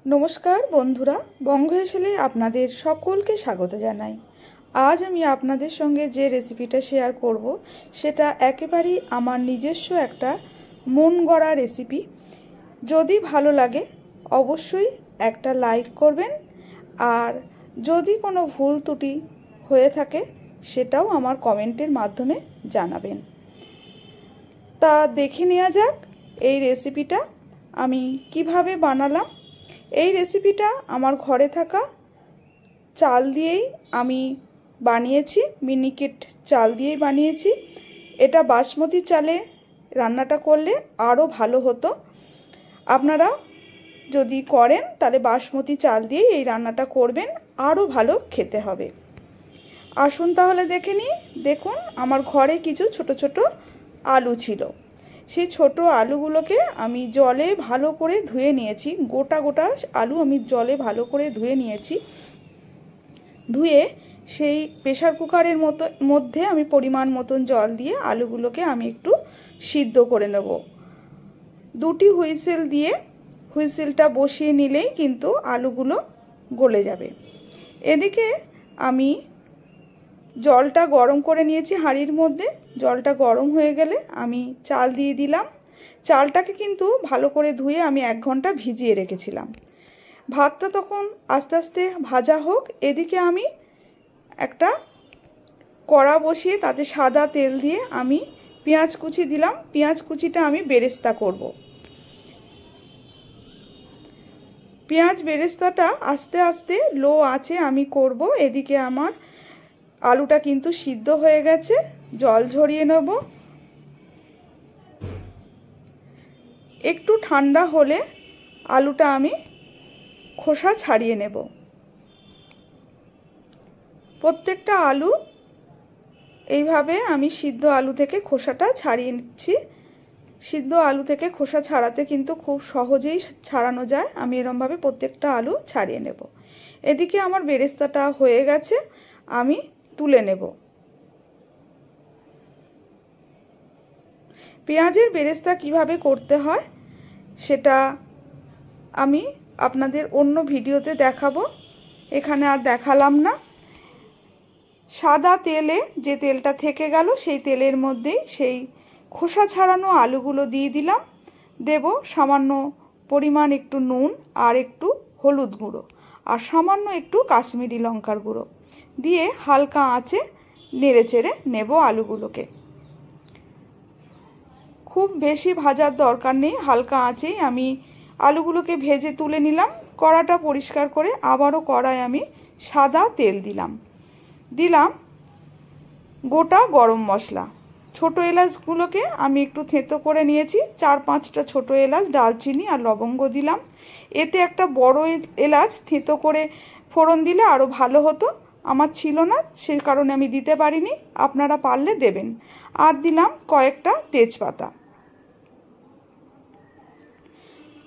नमस्कार बंधुरा बंग हेसेले आपनादेर सकलके स्वागत जानाई। आज आमी आपनादेर संगे जे रेसिपिटा शेयर करब सेटा एकेबारेई आमार निजस्व एकटा मन गड़ा रेसिपि। जदि भालो लागे अवश्यई एकटा लाइक करबेन और जदि कोनो भूल त्रुटि हये थाके सेटाओ आमार कमेंटेर माध्यमे जानाबेन। ता देखे नेওয়া যাক এই रेसिपिटा आमी किभाবে बानालाम। এই রেসিপিটা আমার ঘরে থাকা চাল দিয়েই আমি বানিয়েছি, মিনিকেট চাল দিয়েই বানিয়েছি। এটা বাসমতি চালে রান্নাটা করলে আরও ভালো হতো। আপনারা যদি করেন তাহলে বাসমতি চাল দিয়েই এই রান্নাটা করবেন, আরও ভালো খেতে হবে। আসুন তাহলে দেখে নিই। দেখুন আমার ঘরে কিছু ছোট ছোট আলু ছিল। সেই ছোট আলুগুলোকে আমি জলে ভালো করে ধুয়ে নিয়েছি। গোটা গোটা আলু আমি জলে ভালো করে ধুয়ে নিয়েছি। ধুয়ে সেই প্রেসার কুকারের মধ্যে আমি পরিমাণ মতন জল দিয়ে আলুগুলোকে আমি একটু সিদ্ধ করে নেব। দুটি হুইসেল দিয়ে হুইসেলটা বসিয়ে নিলেই কিন্তু আলুগুলো গলে যাবে। এদিকে আমি জলটা গরম করে নিয়েছি হাঁড়ির মধ্যে। জলটা গরম হয়ে গেলে আমি চাল দিয়ে দিলাম। চালটাকে কিন্তু ভালো করে ধুয়ে আমি 1 ঘন্টা ভিজিয়ে রেখেছিলাম। ভাতটা তখন আস্তে আস্তে ভাজা হোক। এদিকে আমি একটা কড়া বসিয়ে তাতে সাদা তেল দিয়ে আমি পেঁয়াজ কুচি দিলাম। পেঁয়াজ কুচিটা আমি বেরেস্তা করব। পেঁয়াজ বেরেস্তাটা আস্তে আস্তে লো আঁচে আমি করব। এদিকে আমার আলুটা কিন্তু সিদ্ধ হয়ে গেছে। জল ঝরিয়ে নেব। একটু ঠান্ডা হলে আলুটা আমি খোসা ছাড়িয়ে নেব। প্রত্যেকটা আলু এইভাবে আমি সিদ্ধ আলু থেকে খোসাটা ছাড়িয়ে নিচ্ছি। সিদ্ধ আলু থেকে খোসা ছাড়াতে কিন্তু খুব সহজেই ছাড়ানো যায়। আমি এরকমভাবে প্রত্যেকটা আলু ছাড়িয়ে নেব। এদিকে আমার বেরেস্তাটা হয়ে গেছে, আমি তুলে নেব। পেঁয়াজের বেরেস্তা কিভাবে করতে হয় সেটা আমি আপনাদের অন্য ভিডিওতে দেখাবো, এখানে আর দেখালাম না। সাদা তেলে যে তেলটা থেকে গেল সেই তেলের মধ্যেই সেই খোসা ছাড়ানো আলুগুলো দিয়ে দিলাম। দেব সামান্য পরিমাণ একটু নুন আর একটু হলুদ গুঁড়ো আর সামান্য একটু কাশ্মীরি লঙ্কার গুঁড়ো দিয়ে হালকা আঁচে নেড়ে চেড়ে নেব আলুগুলোকে। খুব বেশি ভাজার দরকার নেই, হালকা আঁচেই আমি আলুগুলোকে ভেজে তুলে নিলাম। কড়াটা পরিষ্কার করে আবারও কড়ায় আমি সাদা তেল দিলাম। গোটা গরম মশলা, ছোট এলাচগুলোকে আমি একটু থেঁতো করে নিয়েছি। 4-5টা ছোট এলাচ, দারচিনি আর লবঙ্গ দিলাম। এতে একটা বড় এলাচ থেঁতো করে ফোড়ন দিলে আরও ভালো হতো। আমার ছিল না, সেই কারণে আমি দিতে পারিনি, আপনারা পারলে দেবেন। আর দিলাম কয়েকটা তেজপাতা।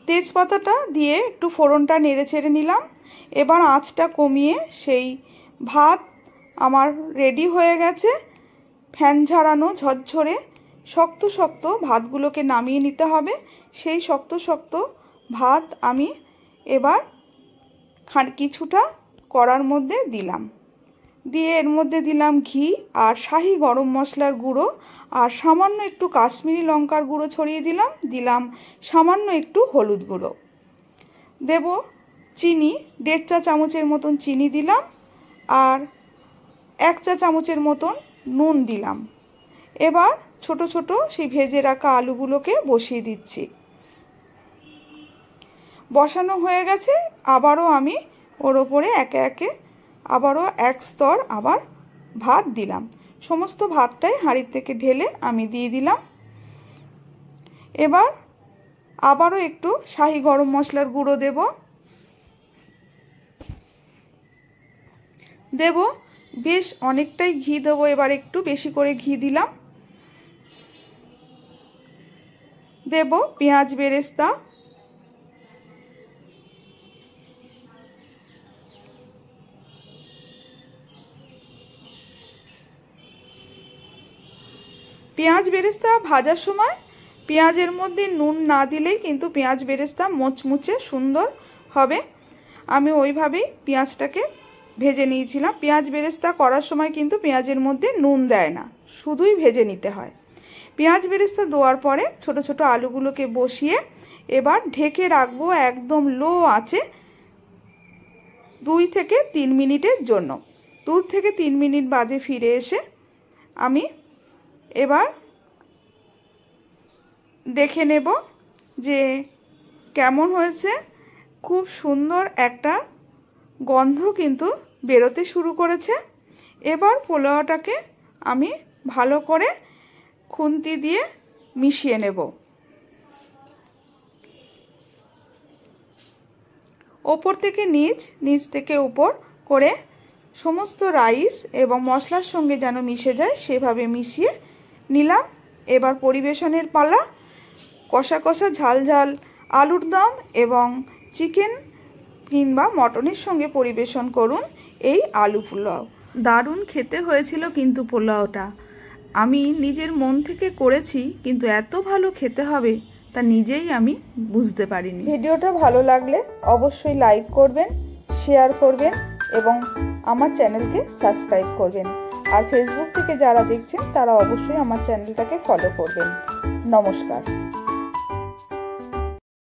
তেজপাতাটা দিয়ে একটু ফোড়নটা নেড়ে চেড়ে নিলাম। এবার আঁচটা কমিয়ে সেই ভাত আমার রেডি হয়ে গেছে। ফ্যান ঝরানো ঝরঝরে শক্ত শক্ত ভাতগুলোকে নামিয়ে নিতে হবে। সেই শক্ত শক্ত ভাত আমি এবার কিছুটা কড়ার মধ্যে দিলাম। দিয়ে এর মধ্যে দিলাম ঘি আর শাহি গরম মশলার গুঁড়ো আর সামান্য একটু কাশ্মীরি লঙ্কার গুঁড়ো ছড়িয়ে দিলাম সামান্য একটু হলুদ গুঁড়ো। দেব চিনি, 1.5 চা চামচের মতন চিনি দিলাম আর 1 চা চামচের মতন নুন দিলাম। এবার ছোট ছোট সেই ভেজে রাখা আলুগুলোকে বসিয়ে দিচ্ছি। বসানো হয়ে গেছে। আবারও আমি ওর ওপরে একে একে আবারও 1 স্তর আবার ভাত দিলাম। সমস্ত ভাতটাই হাঁড়ির থেকে ঢেলে আমি দিয়ে দিলাম। এবার আবারও একটু শাহি গরম মশলার গুঁড়ো দেব। বেশ অনেকটাই ঘি দেবো, এবার একটু বেশি করে ঘি দিলাম। দেব পেঁয়াজ বেরেস্তা, পেঁয়াজ বেরেস্তা ভাজার সময় পেঁয়াজের মধ্যে নুন না দিলেই কিন্তু পেঁয়াজ বেরেস্তা মুচমুচে সুন্দর হবে। আমি ওইভাবেই পেঁয়াজটাকে ভেজে নিয়েছিলাম। পেঁয়াজ বেরেস্তা করার সময় কিন্তু পেঁয়াজের মধ্যে নুন দেয় না, শুধুই ভেজে নিতে হয়। পেঁয়াজ বেরেস্তা দেওয়ার পরে ছোট ছোট আলুগুলোকে বসিয়ে এবার ঢেকে রাখবো একদম লো আঁচে 2 থেকে 3 মিনিটের জন্য। 2 থেকে 3 মিনিট বাদে ফিরে এসে আমি এবার দেখে নেব যে কেমন হয়েছে। খুব সুন্দর একটা গন্ধ কিন্তু বেরোতে শুরু করেছে। এবার পোলাওটাকে আমি ভালো করে খুন্তি দিয়ে মিশিয়ে নেব। ওপর থেকে নিচ, নিচ থেকে উপর করে সমস্ত রাইস এবং মশলার সঙ্গে যেন মিশে যায় সেভাবে মিশিয়ে নিলাম। এবার পরিবেশনের পালা। কষা কষা ঝাল ঝাল আলুর দম এবং চিকেন কিংবা মটনের সঙ্গে পরিবেশন করুন এই আলু পোলাও। দারুণ খেতে হয়েছিল কিন্তু পোলাওটা। আমি নিজের মন থেকে করেছি, কিন্তু এত ভালো খেতে হবে তা নিজেই আমি বুঝতে পারিনি। ভিডিওটা ভালো লাগলে অবশ্যই লাইক করবেন, শেয়ার করবেন এবং আমার চ্যানেলকে সাবস্ক্রাইব করবেন। আর ফেসবুক থেকে যারা দেখছেন তারা অবশ্যই আমার চ্যানেলটাকে ফলো করবেন। নমস্কার।